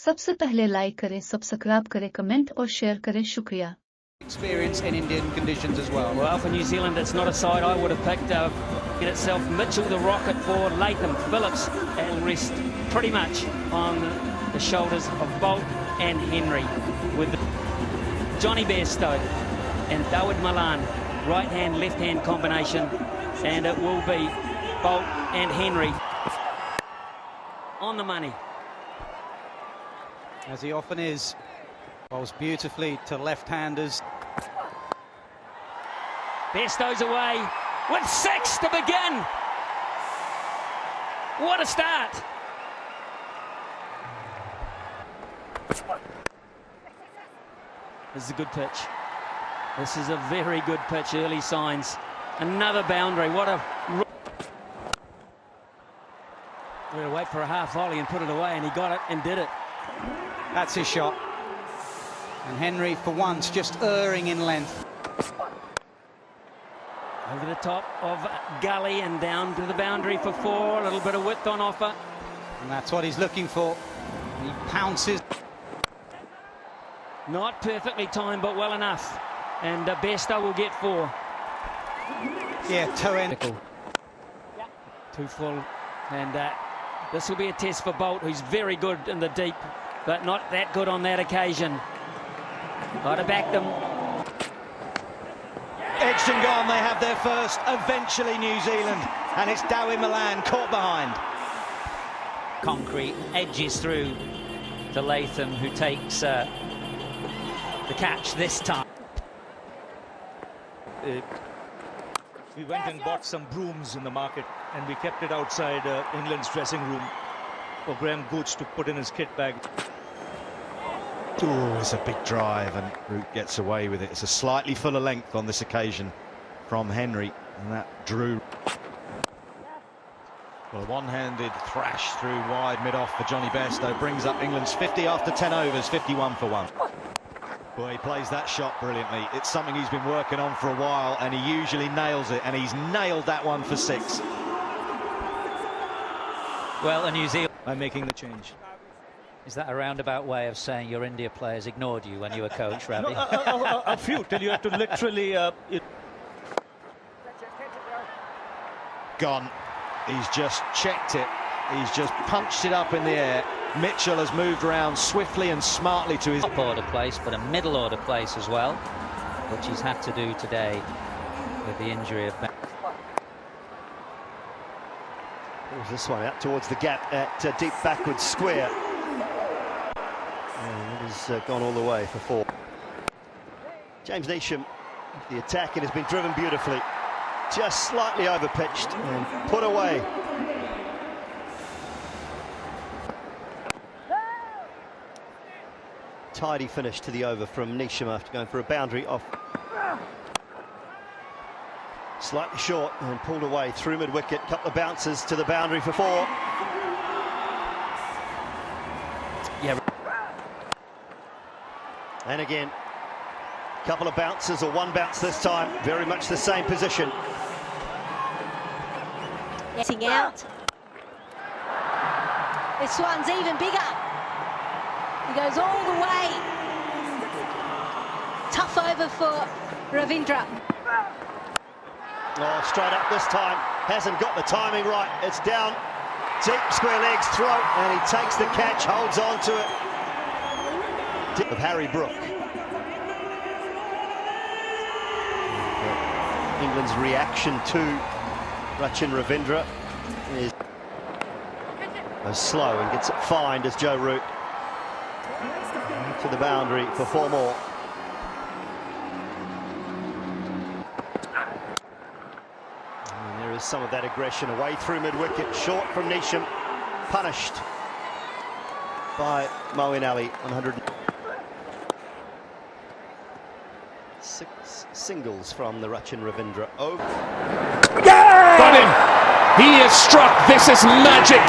सबसे पहले लाइक करें, सब्सक्राइब करें, कमेंट और शेयर करें। शुक्रिया। Experience in Indian conditions as well. Well, for New Zealand, it's not a side I would have picked. In itself, Mitchell the rocket for Latham, Phillips, and rest pretty much on the shoulders of Bolt and Henry, with Johnny Bairstow and Dawid Malan, right-hand, left-hand combination, and it will be Bolt and Henry on the money. As he often is, bowls beautifully to left-handers. Bairstow's away with 6 to begin. What a start. This is a good pitch. This is a very good pitch, early signs. Another boundary, what a... We're going to wait for a half volley and put it away, and he got it and did it. That's his shot. And Henry, for once, just erring in length. Over the top of Gully and down to the boundary for 4. A little bit of width on offer. And that's what he's looking for. He pounces. Not perfectly timed, but well enough. And Bairstow will get 4. Yeah, toe end. Too full. And this will be a test for Bolt, who's very good in the deep, but not that good on that occasion. Got to back them. Edged and gone, they have their first, eventually New Zealand. And it's Dawid Malan caught behind. Concrete edges through to Latham, who takes the catch this time. We went and bought some brooms in the market, and we kept it outside England's dressing room for Graham Gooch to put in his kit bag. Oh, it's a big drive, and Root gets away with it. It's a slightly fuller length on this occasion from Henry, and that drew. Well, a one-handed thrash through wide mid-off for Johnny Bairstow brings up England's 50 after 10 overs, 51 for 1. Boy, he plays that shot brilliantly. It's something he's been working on for a while, and he usually nails it, and he's nailed that one for 6. Well, New Zealand By making the change. Is that a roundabout way of saying your India players ignored you when you were coach, Ravi? A few, till you have to literally... Gone. He's just checked it. He's just punched it up in the air. Mitchell has moved around swiftly and smartly to his... Top order place, but a middle order place as well, which he's had to do today with the injury of... There's this one out towards the gap at deep backward square. And it has gone all the way for 4. James Neesham, the attack, it has been driven beautifully. Just slightly overpitched and put away. Tidy finish to the over from Neesham after going for a boundary off. Slightly short and pulled away through mid-wicket. Couple of bounces to the boundary for 4. Yeah. And again, couple of bounces, or one bounce this time. Very much the same position. Getting out. This one's even bigger. He goes all the way. Tough over for Ravindra. Oh, straight up this time. Hasn't got the timing right. It's down deep square legs, throat, and he takes the catch, holds on to it. Of Harry Brook. England's reaction to Rachin Ravindra is slow and gets it fined as Joe Root to the boundary for 4 more. And there is some of that aggression away through mid-wicket, short from Neesham, punished by Moeen Ali. 106 singles from the Rachin Ravindra over. Got him! He has struck. This is magic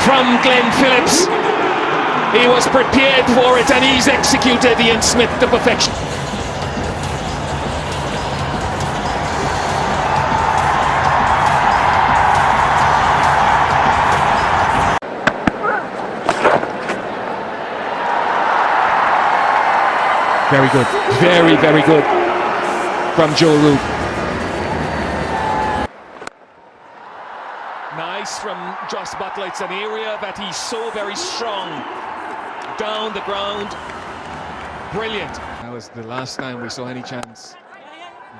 from Glenn Phillips. He was prepared for it and he's executed Ian Smith to perfection. Very good. Very, very good from Joe Root. Nice from Jos Buttler. It's an area that he's so very strong. Down the ground. Brilliant. That was the last time we saw any chance.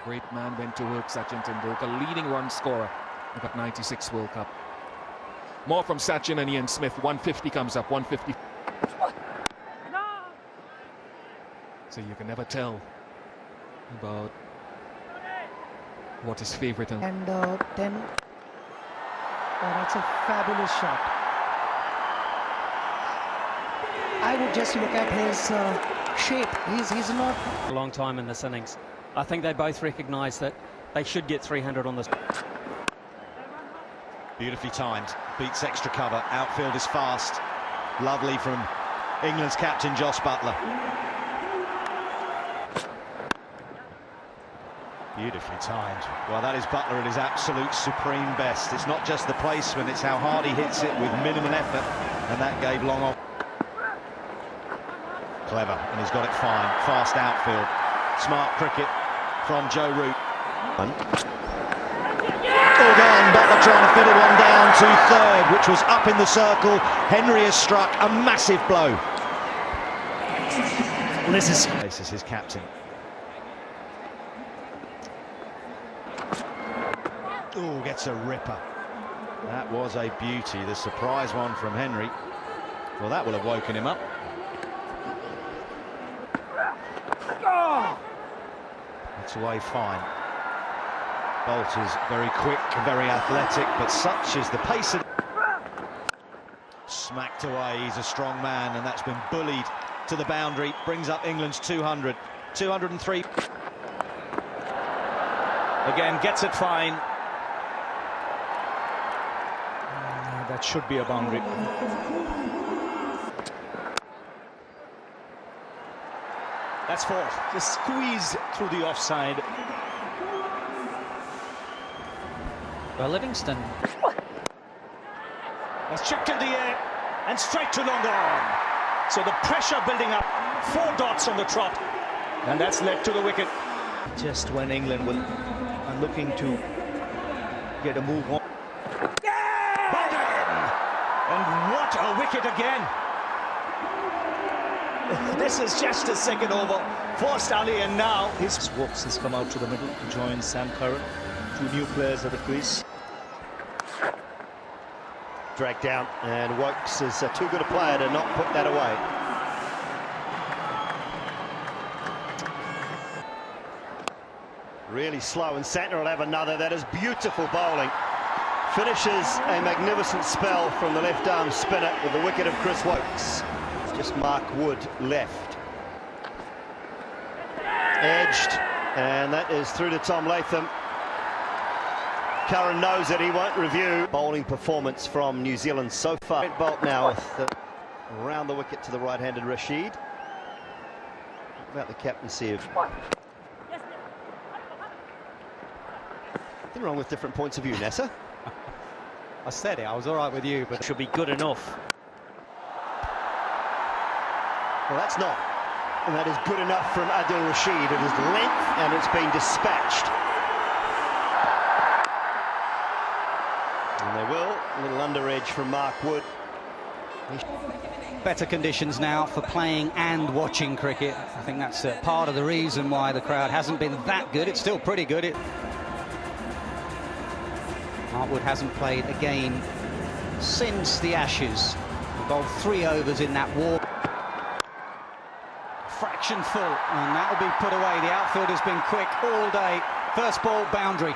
A great man went to work, Sachin Tendulkar, leading run scorer of that 96 World Cup. More from Sachin and Ian Smith. 150 comes up, 150. So you can never tell about what his favorite is. And 10. Oh, that's a fabulous shot. I would just look at his shape. He's not A long time in this innings. I think they both recognise that they should get 300 on this. Beautifully timed, beats extra cover, outfield is fast. Lovely from England's captain Jos Buttler. Beautifully timed. Well, that is Buttler at his absolute supreme best. It's not just the placement, it's how hard he hits it with minimum effort, and that gave long off. Clever, and he's got it fine. Fast outfield. Smart cricket from Joe Root. All gone. Buttler trying to fiddle one down to third, which was up in the circle. Henry has struck a massive blow. This is his captain. Oh, gets a ripper. That was a beauty. The surprise one from Henry. Well, that will have woken him up. That's away fine. Bolt is very quick, very athletic, but such is the pace of... Smacked away, he's a strong man, and that's been bullied to the boundary. Brings up England's 200. 203. Again, gets it fine. That should be a boundary. That's four. Just squeeze through the offside. Well, Livingston. That's chipped in the air and straight to long on. So the pressure building up. 4 dots on the trot. And that's led to the wicket. Just when England are looking to get a move on. And what a wicket again! This is just a second over for Stanley, and now his Wooks has come out to the middle to join Sam Curran. 2 new players at the crease. Dragged down, and Wokes is too good a player to not put that away. Really slow, and Santner will have another. That is beautiful bowling. Finishes a magnificent spell from the left-arm spinner with the wicket of Chris Wokes. Just Mark Wood left. Edged, and that is through to Tom Latham. Curran knows that he won't review. Bowling performance from New Zealand so far. Red Bolt now with around the wicket to the right-handed Rashid. About the captaincy of... Nothing wrong with different points of view, Nasser. I said it, I was all right with you, but Should be good enough. Well, that's not. And that is good enough from Adil Rashid. It is length, and it's been dispatched. And they will. A little under edge from Mark Wood. better conditions now for playing and watching cricket. I think that's part of the reason why the crowd hasn't been that good. It's still pretty good. Hartwood hasn't played a game since the Ashes. He bowled 3 overs in that war. Fraction full, and that will be put away. The outfield has been quick all day. First ball, boundary.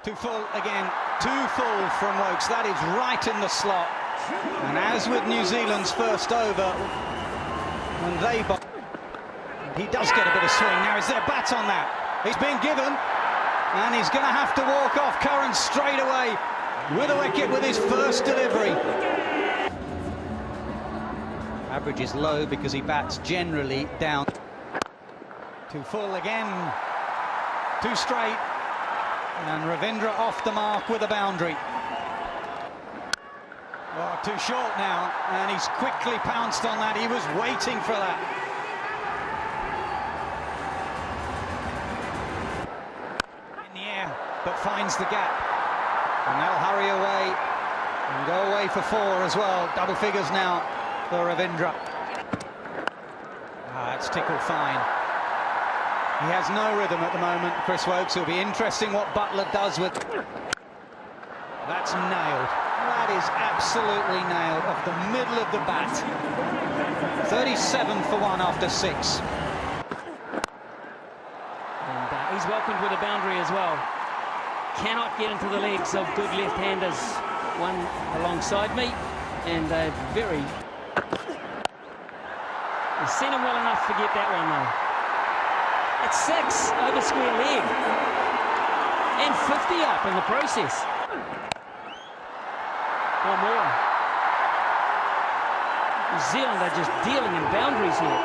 Too full again, too full from Wokes. That is right in the slot. And as with New Zealand's first over, when they bowl, he does get a bit of swing. Now is there a bat on that? He's been given, and he's going to have to walk off. Curran straight away with a wicket with his first delivery. Average is low because he bats generally down. Too full again, too straight, and Ravindra off the mark with a boundary. Oh, too short now, and he's quickly pounced on that. He was waiting for that. In the air, but finds the gap. And they'll hurry away and go away for 4 as well. Double figures now for Ravindra. It's tickled fine. He has no rhythm at the moment, Chris Wokes. It'll be interesting what Butler does with... That's nailed. That is absolutely nailed off the middle of the bat. 37 for 1 after 6. And he's welcomed with a boundary as well. Cannot get into the legs of good left-handers. One alongside me, and a very... He's seen him well enough to get that one though. It's 6 over square leg. And 50 up in the process. One more. New Zealand are just dealing in boundaries here.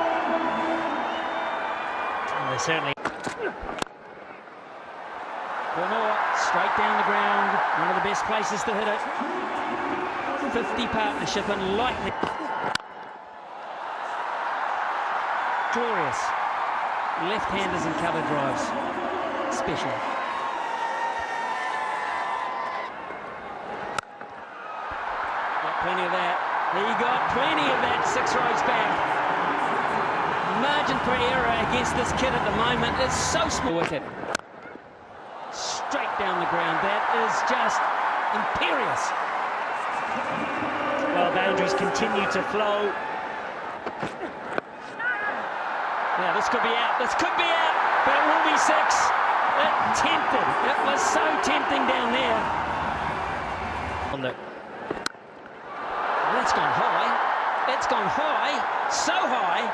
And they certainly... Bonor, straight down the ground. One of the best places to hit it. 50 partnership and lightning. Glorious. Left-handers and cover drives. Special. Got plenty of that. He got plenty of that 6 rows back. Margin for error against this kid at the moment is so small. Wicket. Straight down the ground. That is just imperious. Well, boundaries continue to flow. Yeah, this could be out. This could be out, but it will be 6. It tempted. It was so tempting down there. That's gone high. It's gone high. So high.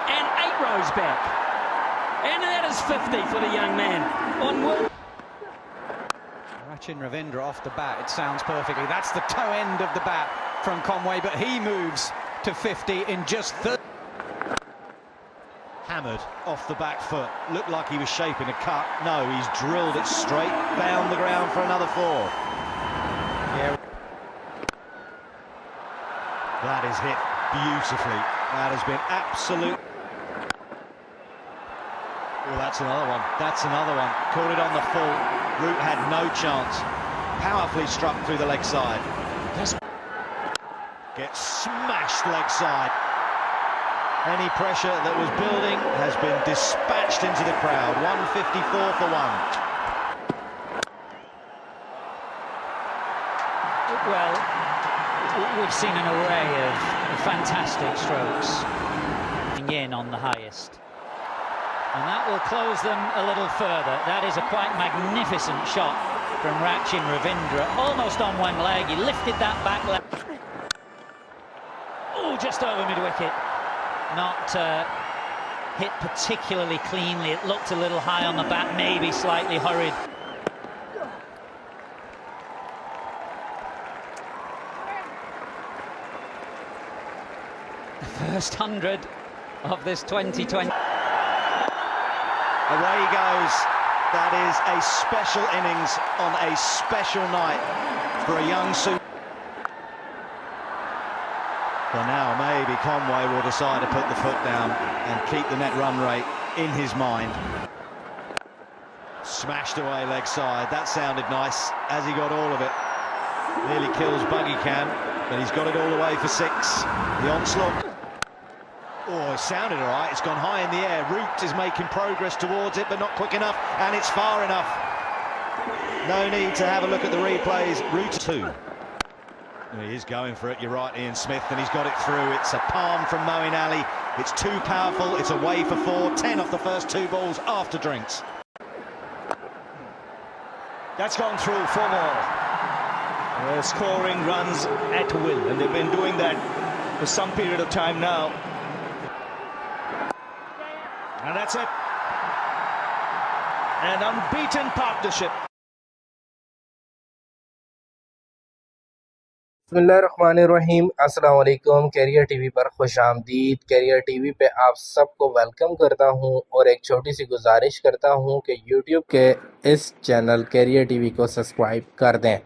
And 8 rows back. And that is 50 for the young man. On Will. Rachin Ravindra off the bat. It sounds perfectly. That's the toe end of the bat from Conway, but he moves to 50 in just 30. Hammered off the back foot. Looked like he was shaping a cut. No, he's drilled it straight down the ground for another 4. Yeah. That is hit beautifully. That has been absolute. Oh, that's another one. That's another one. Caught it on the full. Root had no chance. Powerfully struck through the leg side. Gets smashed leg side. Any pressure that was building has been dispatched into the crowd. 154 for 1. Well, we've seen an array of fantastic strokes in on the highest. And that will close them a little further. That is a quite magnificent shot from Rachin Ravindra. Almost on one leg. He lifted that back leg. Oh, just over mid-wicket. Not hit particularly cleanly. It looked a little high on the bat, maybe slightly hurried. The first 100 of this 2020. Away he goes. That is a special innings on a special night for a young super. Well, now maybe Conway will decide to put the foot down and keep the net run rate in his mind. Smashed away leg side. That sounded nice as he got all of it. Nearly kills Buggy Cam, but he's got it all the way for 6. The onslaught. Oh, it sounded all right. It's gone high in the air. Root is making progress towards it, but not quick enough, and it's far enough. No need to have a look at the replays. Root 2. He is going for it, you're right, Ian Smith, and he's got it through. It's a palm from Moeen Ali. It's too powerful. It's away for 4. 10 off the first 2 balls after drinks. That's gone through 4 more. Scoring runs at will, and they've been doing that for some period of time now. And that's it. An unbeaten partnership. बिस्मिल्लाहिर्रहमानिर्रहीम अस्सलाम वालेकुम। Career TV पर खुश आमदीद। Career TV पे आप सबको welcome करता हूं और एक छोटी सी गुजारिश करता हूं कि यूट्यूब के इस चैनल कैरियर टीवी को सब्सक्राइब कर दें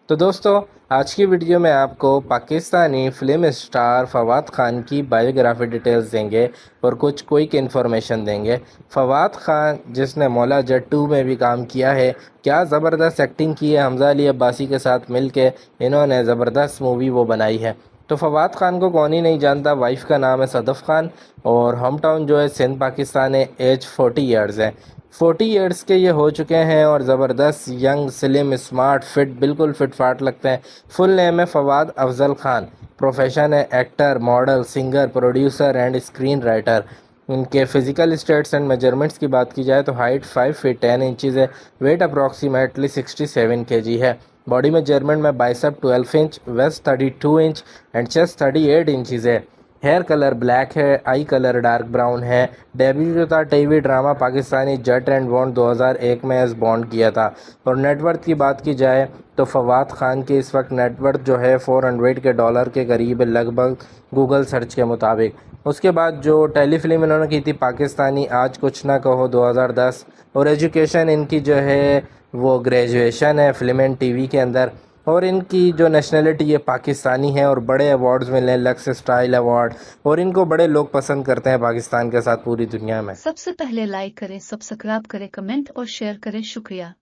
तो दोस्तों, आज की वीडियो में आपको पाकिस्तानी फिल्म स्टार फवाद खान की बायोग्राफी डिटेल्स देंगे और कुछ क्विक इन्फॉर्मेशन देंगे। फवाद खान जिसने मौला जट 2 में भी काम किया है, क्या ज़बरदस्त एक्टिंग की है हमजा अली अब्बासी के साथ मिलके, इन्होंने ज़बरदस्त मूवी वो बनाई है। तो फवाद खान को कौन ही नहीं जानता, वाइफ का नाम है सदफ़ खान और होम टाउन जो है सिंध पाकिस्तान है, एज 40 ईयर्स है। 40 ईयर्स के ये हो चुके हैं और ज़बरदस्त यंग स्लिम स्मार्ट फिट, बिल्कुल फिट फाट लगते हैं। फुल नेम है फवाद अफजल खान, प्रोफेशन है actor, model, singer, producer and screen writer. इनके फिजिकल स्टेट्स एंड मेजरमेंट्स की बात की जाए तो हाइट 5 फीट 10 इंचज़ है, वेट अप्रॉक्सीमेटली 67 kg है। बॉडी मेजरमेंट में bicep 12 inch, waist 32 inch and chest 38 inches है। हेयर कलर ब्लैक है, आई कलर डार्क ब्राउन है। डेब्यू जो था TV drama Pakistani Jutt and Bond 2001 में एज बॉन्ड किया था। और नेटवर्थ की बात की जाए तो फवाद खान की इस वक्त नेटवर्थ जो है $400 के करीब है, लगभग गूगल सर्च के मुताबिक। उसके बाद जो टेलीफिल्म इन्होंने की थी पाकिस्तानी आज कुछ ना कहो 2010, और एजुकेशन इनकी जो है वो ग्रेजुएशन है फिल्म एंड टीवी के अंदर। और इनकी जो नेशनलिटी ये पाकिस्तानी है और बड़े अवार्ड्स मिले हैं, लक्स स्टाइल अवार्ड, और इनको बड़े लोग पसंद करते हैं पाकिस्तान के साथ पूरी दुनिया में। सबसे पहले लाइक करें, सब्सक्राइब करें, कमेंट और शेयर करें। शुक्रिया।